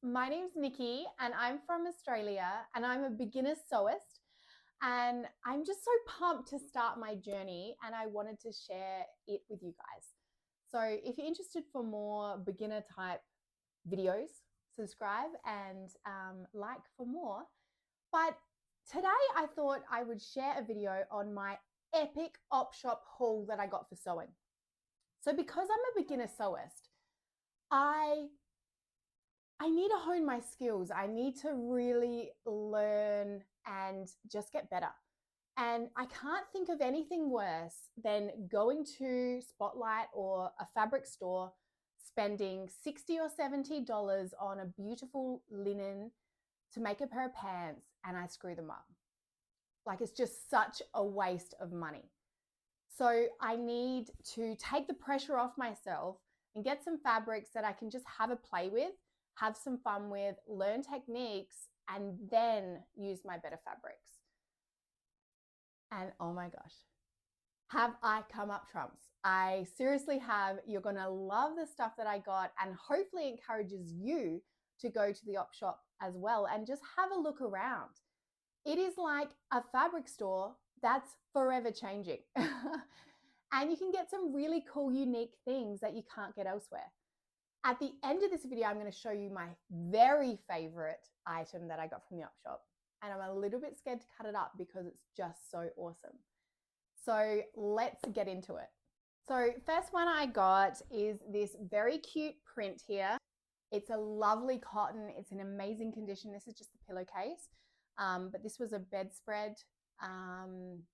my name's Nikki and I'm from Australia and I'm a beginner sewist, and I'm just so pumped to start my journey and I wanted to share it with you guys. So if you're interested for more beginner type videos, subscribe and like for more. But today I thought I would share a video on my epic op shop haul that I got for sewing. So because I'm a beginner sewist, I need to hone my skills. I need to really learn and just get better. And I can't think of anything worse than going to Spotlight or a fabric store, spending $60 or $70 on a beautiful linen to make a pair of pants, and I screw them up. Like, it's just such a waste of money. So I need to take the pressure off myself and get some fabrics that I can just have a play with, have some fun with, learn techniques, and then use my better fabrics. And oh my gosh, have I come up trumps? I seriously have. You're gonna love the stuff that I got, and hopefully encourages you to go to the op shop as well and just have a look around. It is like a fabric store that's forever changing. And you can get some really cool, unique things that you can't get elsewhere. At the end of this video, I'm going to show you my very favorite item that I got from the op shop. And I'm a little bit scared to cut it up because it's just so awesome. So let's get into it. So first one I got is this very cute print here. It's a lovely cotton. It's in amazing condition. This is just the pillowcase. But this was a bedspread. And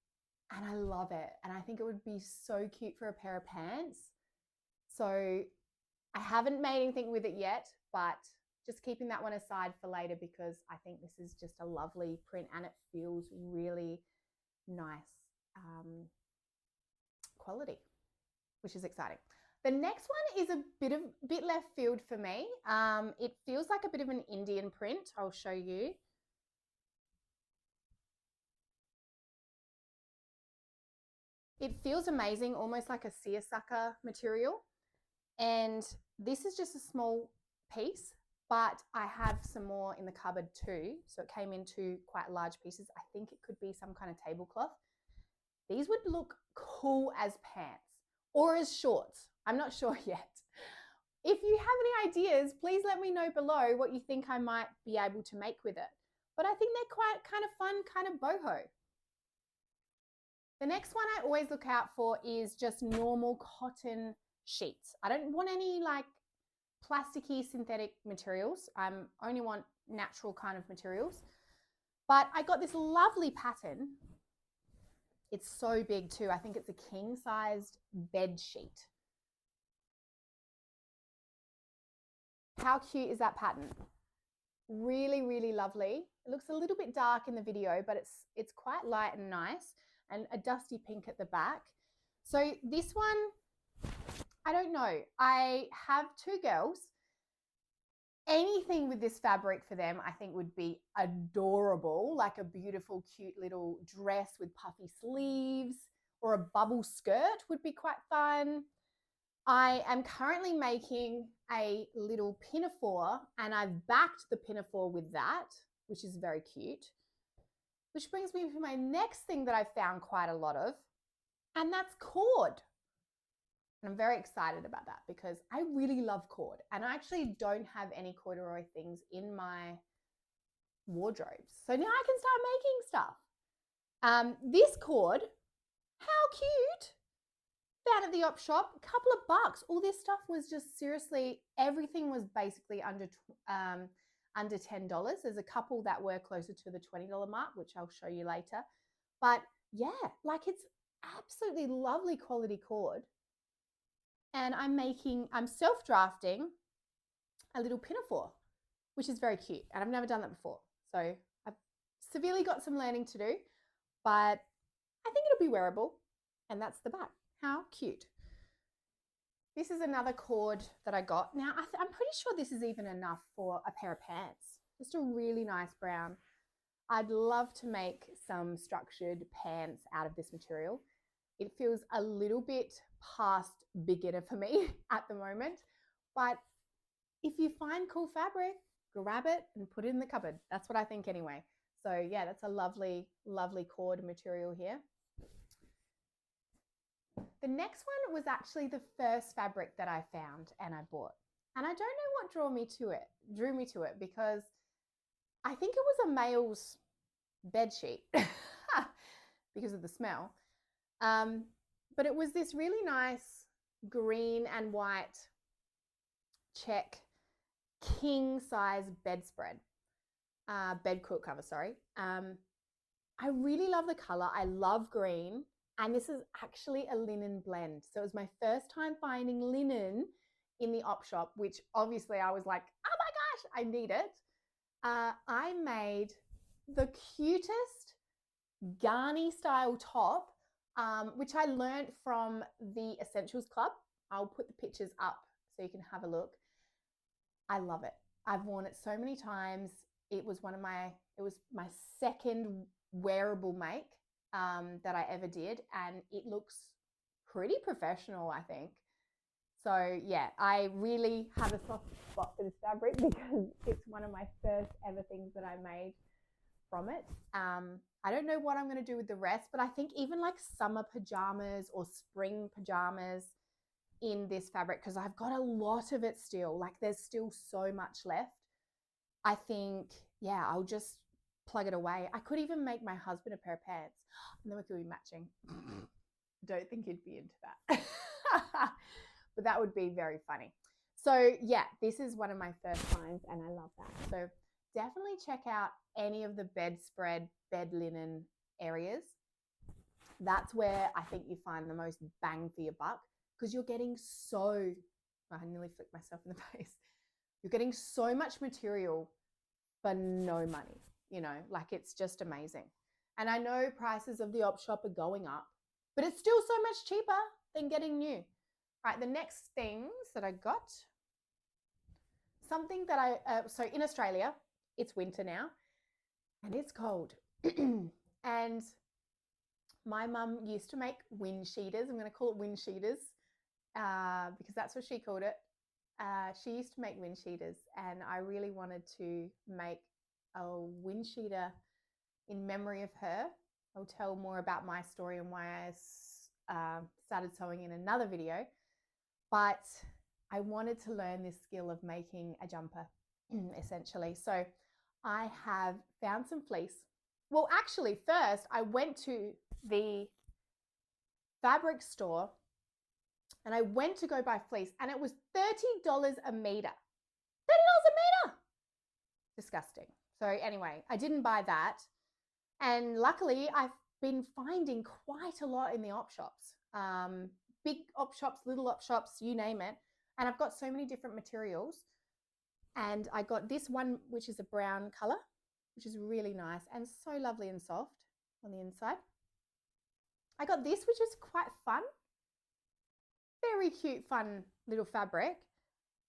I love it. And I think it would be so cute for a pair of pants. So I haven't made anything with it yet, but just keeping that one aside for later because I think this is just a lovely print and it feels really nice quality, which is exciting. The next one is a bit left field for me. It feels like a bit of an Indian print. I'll show you. It feels amazing, almost like a seersucker material. And this is just a small piece, but I have some more in the cupboard too. So it came in two quite large pieces. I think it could be some kind of tablecloth. These would look cool as pants or as shorts. I'm not sure yet. If you have any ideas, please let me know below what you think I might be able to make with it. But I think they're quite kind of fun, kind of boho. The next one I always look out for is just normal cotton sheets. I don't want any like plasticky synthetic materials. I only want natural kind of materials. But I got this lovely pattern. It's so big too. I think it's a king-sized bed sheet. How cute is that pattern? Really, really lovely. It looks a little bit dark in the video, but it's quite light and nice, and a dusty pink at the back. So this one, I don't know. I have two girls. Anything with this fabric for them, I think would be adorable, like a beautiful, cute little dress with puffy sleeves, or a bubble skirt would be quite fun. I am currently making a little pinafore, and I've backed the pinafore with that, which is very cute. Which brings me to my next thing that I've found quite a lot of, and that's cord. And I'm very excited about that because I really love cord, and I actually don't have any corduroy things in my wardrobes. So now I can start making stuff. This cord, how cute. Found at the op shop, a couple of bucks. All this stuff was just seriously, everything was basically under $10. There's a couple that were closer to the $20 mark, which I'll show you later. But yeah, like it's absolutely lovely quality cord. And I'm self-drafting a little pinafore, which is very cute. And I've never done that before. So I've severely got some learning to do, but I think it'll be wearable. And that's the back. How cute. This is another cord that I got. Now, I'm pretty sure this is even enough for a pair of pants. Just a really nice brown. I'd love to make some structured pants out of this material. It feels a little bit past beginner for me at the moment. But if you find cool fabric, grab it and put it in the cupboard. That's what I think anyway. So yeah, that's a lovely, lovely cord material here. The next one was actually the first fabric that I found and I bought. And I don't know what drew me to it because I think it was a male's bed sheet because of the smell. But it was this really nice green and white check king size bedspread, bed quilt cover, sorry. I really love the color. I love green. And this is actually a linen blend. So it was my first time finding linen in the op shop, which obviously I was like, oh my gosh, I need it. I made the cutest Garni style top, which I learned from the Essentials Club. I'll put the pictures up so you can have a look. I love it. I've worn it so many times. It was my second wearable make that I ever did, and it looks pretty professional, I think. So yeah, I really have a soft spot for this fabric because it's one of my first ever things that I made from it. I don't know what I'm going to do with the rest, but I think even like summer pajamas or spring pajamas in this fabric, because I've got a lot of it still, like there's still so much left. I think, yeah, I'll just plug it away. I could even make my husband a pair of pants and then we could be matching. Don't think he'd be into that. But that would be very funny. So yeah, this is one of my first finds and I love that. So definitely check out any of the bedspread, bed linen areas. That's where I think you find the most bang for your buck because you're getting so, I nearly flicked myself in the face. You're getting so much material for no money, you know, like it's just amazing. And I know prices of the op shop are going up, but it's still so much cheaper than getting new. All right, the next things that I got, something that so in Australia, it's winter now and it's cold. And my mum used to make wind cheaters. I'm going to call it wind cheaters because that's what she called it. She used to make wind cheaters and I really wanted to make a wind cheater in memory of her. I'll tell more about my story and why I started sewing in another video. But I wanted to learn this skill of making a jumper, essentially. So I have found some fleece. Well, actually, first I went to the fabric store and I went to go buy fleece and it was $30 a meter. $30 a meter! Disgusting. So anyway, I didn't buy that. And luckily, I've been finding quite a lot in the op shops. Big op shops, little op shops, you name it. And I've got so many different materials. And I got this one, which is a brown color, which is really nice and so lovely and soft on the inside. I got this, which is quite fun. Very cute, fun little fabric.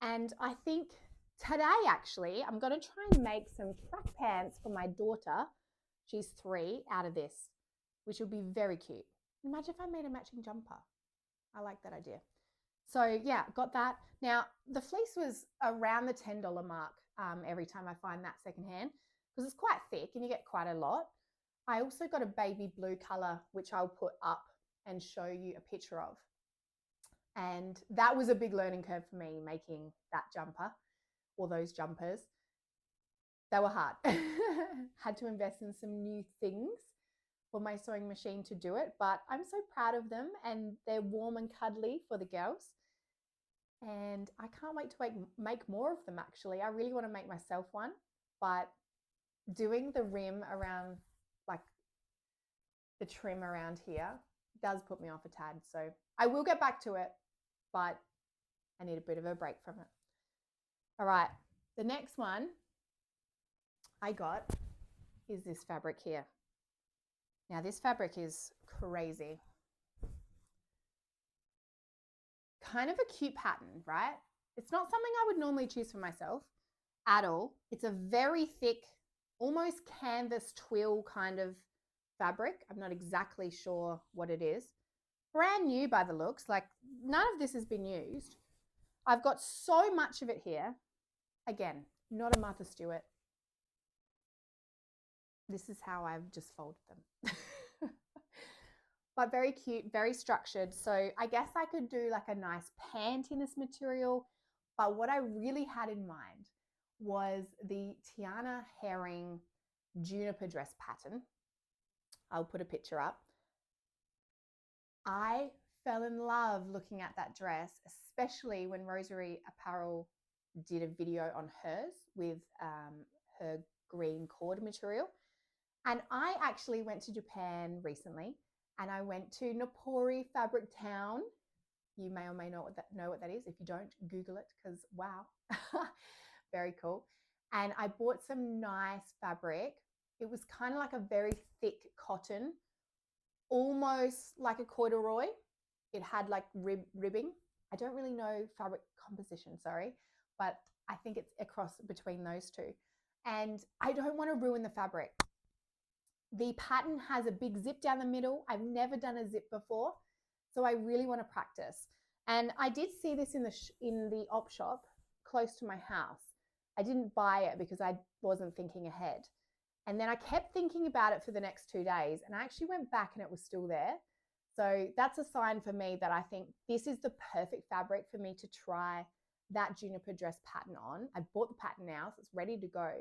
And I think today, actually, I'm going to try and make some track pants for my daughter. She's 3 out of this, which will be very cute. Imagine if I made a matching jumper. I like that idea. So yeah, got that. Now, the fleece was around the $10 mark every time I find that secondhand because it's quite thick and you get quite a lot. I also got a baby blue color, which I'll put up and show you a picture of. And that was a big learning curve for me, making that jumper or those jumpers. They were hard. Had to invest in some new things for my sewing machine to do it, but I'm so proud of them and they're warm and cuddly for the girls. And I can't wait to make more of them actually. I really want to make myself one, but doing the rim around, like the trim around here, does put me off a tad. So I will get back to it, but I need a bit of a break from it. All right, the next one I got is this fabric here. Now this fabric is crazy. Kind of a cute pattern, right? It's not something I would normally choose for myself at all. It's a very thick, almost canvas twill kind of fabric. I'm not exactly sure what it is. Brand new by the looks, like none of this has been used. I've got so much of it here. Again, not a Martha Stewart. This is how I've just folded them. But very cute, very structured. So I guess I could do like a nice pant in this material. But what I really had in mind was the Tiana Herring juniper dress pattern. I'll put a picture up. I fell in love looking at that dress, especially when Rosary Apparel did a video on hers with her green cord material. And I actually went to Japan recently, and I went to Napori Fabric Town. You may or may not know what that is. If you don't, Google it, because wow, very cool. And I bought some nice fabric. It was kind of like a very thick cotton, almost like a corduroy. It had like ribbing. I don't really know fabric composition, sorry, but I think it's a cross between those two. And I don't want to ruin the fabric. The pattern has a big zip down the middle. I've never done a zip before, so I really want to practice. And I did see this in the op shop close to my house. I didn't buy it because I wasn't thinking ahead. And then I kept thinking about it for the next 2 days, and I actually went back and it was still there. So that's a sign for me that I think this is the perfect fabric for me to try that juniper dress pattern on. I bought the pattern now, so it's ready to go.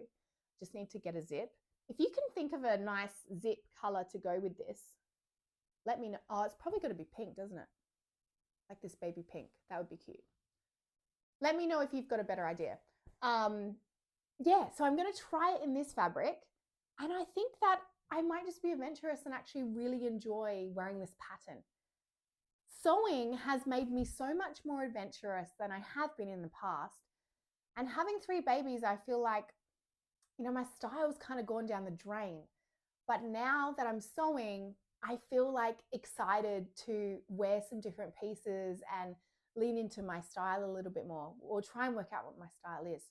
Just need to get a zip. If you can think of a nice zip color to go with this, let me know. Oh, it's probably got to be pink, doesn't it? Like this baby pink. That would be cute. Let me know if you've got a better idea. Yeah, so I'm going to try it in this fabric. And I think that I might just be adventurous and actually really enjoy wearing this pattern. Sewing has made me so much more adventurous than I have been in the past. And having 3 babies, I feel like, you know, my style's kind of gone down the drain. But now that I'm sewing, I feel like excited to wear some different pieces and lean into my style a little bit more, or try and work out what my style is.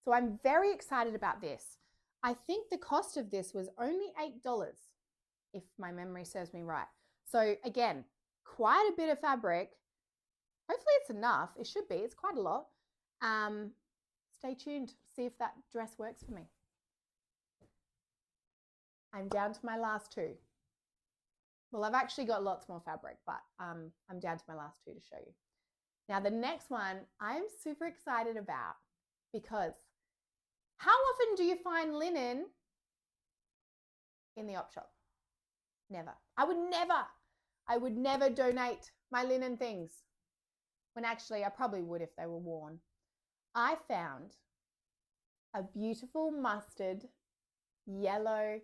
So I'm very excited about this. I think the cost of this was only $8, if my memory serves me right. So again, quite a bit of fabric. Hopefully it's enough. It should be. It's quite a lot. Stay tuned. See if that dress works for me. I'm down to my last 2. Well, I've actually got lots more fabric, but I'm down to my last 2 to show you. Now, the next one I'm super excited about, because how often do you find linen in the op shop? Never. I would never donate my linen things, when actually I probably would if they were worn. I found a beautiful mustard yellow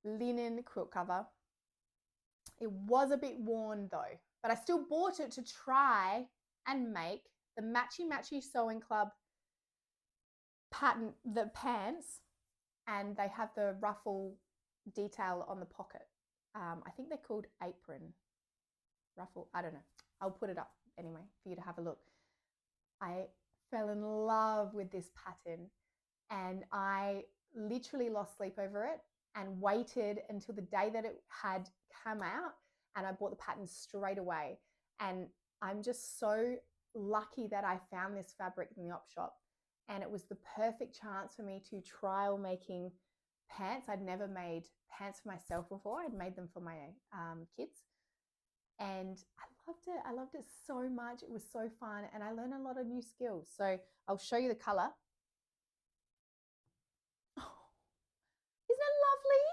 linen quilt cover. It was a bit worn though, but I still bought it to try and make the Matchy Matchy Sewing Club pattern, the pants, and they have the ruffle detail on the pocket. I think they're called apron ruffle. I don't know. I'll put it up anyway for you to have a look. I fell in love with this pattern, and I literally lost sleep over it and waited until the day that it had come out, and I bought the pattern straight away. And I'm just so lucky that I found this fabric in the op shop, and it was the perfect chance for me to trial making pants. I'd never made pants for myself before. I'd made them for my kids, and I loved it so much. It was so fun, and I learned a lot of new skills. So I'll show you the color. Oh, isn't it lovely?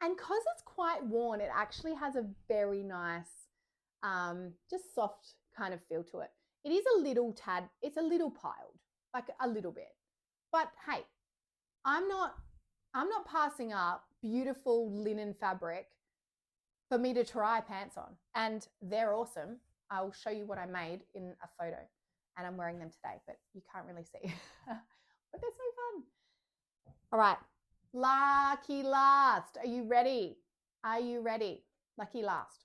And because it's quite worn, it actually has a very nice, just soft kind of feel to it. It is a little tad, it's a little piled, like a little bit. But hey, I'm not passing up beautiful linen fabric for me to try pants on. And they're awesome. I'll show you what I made in a photo. And I'm wearing them today, but you can't really see. But they're so fun. All right, lucky last. Are you ready? Are you ready? Lucky last.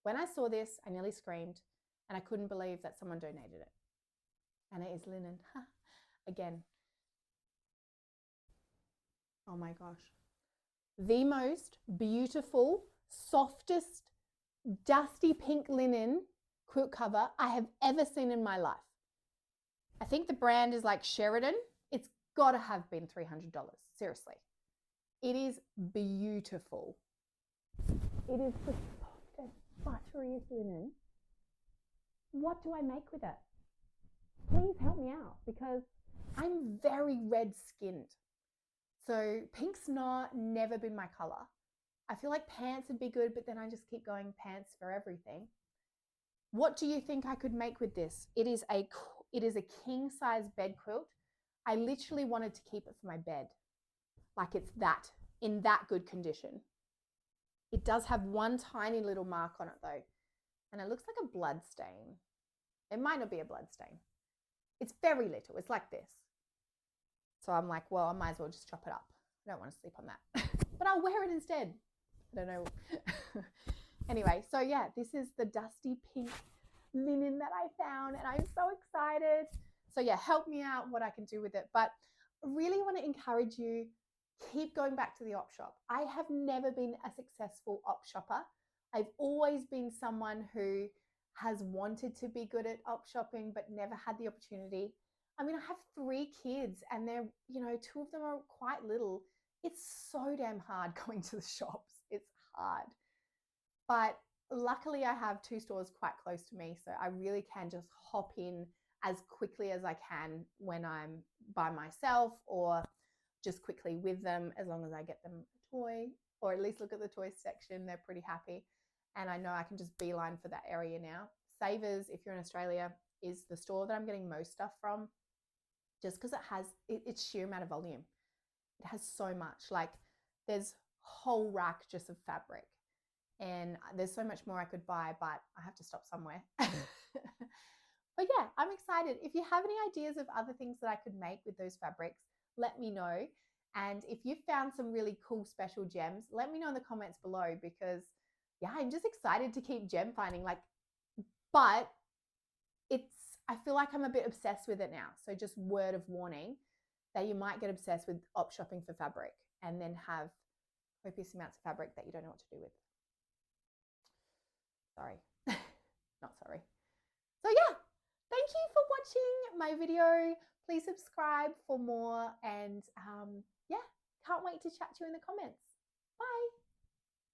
When I saw this, I nearly screamed, and I couldn't believe that someone donated it. And it is linen. Again. Oh my gosh. The most beautiful, softest, dusty pink linen quilt cover I have ever seen in my life. I think the brand is like Sheridan. It's got to have been $300. Seriously. It is beautiful. It is the softest, butteriest linen. What do I make with it? Please help me out because I'm very red skinned. So pink's never been my color. I feel like pants would be good, but then I just keep going pants for everything. What do you think I could make with this? It is a king size bed quilt. I literally wanted to keep it for my bed. Like it's in that good condition. It does have one tiny little mark on it though. And it looks like a blood stain. It might not be a blood stain. It's very little. It's like this. So I'm like, well, I might as well just chop it up. I don't want to sleep on that. But I'll wear it instead. I don't know. Anyway, so yeah, this is the dusty pink linen that I found and I'm so excited. So yeah, help me out what I can do with it. But I really want to encourage you, keep going back to the op shop. I have never been a successful op shopper. I've always been someone who has wanted to be good at op shopping, but never had the opportunity. I mean, I have 3 kids and they're, 2 of them are quite little. It's so damn hard going to the shops. It's hard. But luckily I have 2 stores quite close to me. So I really can just hop in as quickly as I can when I'm by myself or just quickly with them, as long as I get them a toy or at least look at the toy section. They're pretty happy. And I know I can just beeline for that area now. Savers, if you're in Australia, is the store that I'm getting most stuff from, just because it has its sheer amount of volume. It has so much. Like there's whole rack just of fabric. And there's so much more I could buy, but I have to stop somewhere. But yeah, I'm excited. If you have any ideas of other things that I could make with those fabrics, let me know. And if you found some really cool special gems, let me know in the comments below because yeah, I'm just excited to keep gem finding. But I feel like I'm a bit obsessed with it now. So just word of warning that you might get obsessed with op shopping for fabric and then have copious amounts of fabric that you don't know what to do with. Sorry, not sorry. So yeah, thank you for watching my video. Please subscribe for more and yeah, can't wait to chat to you in the comments. Bye.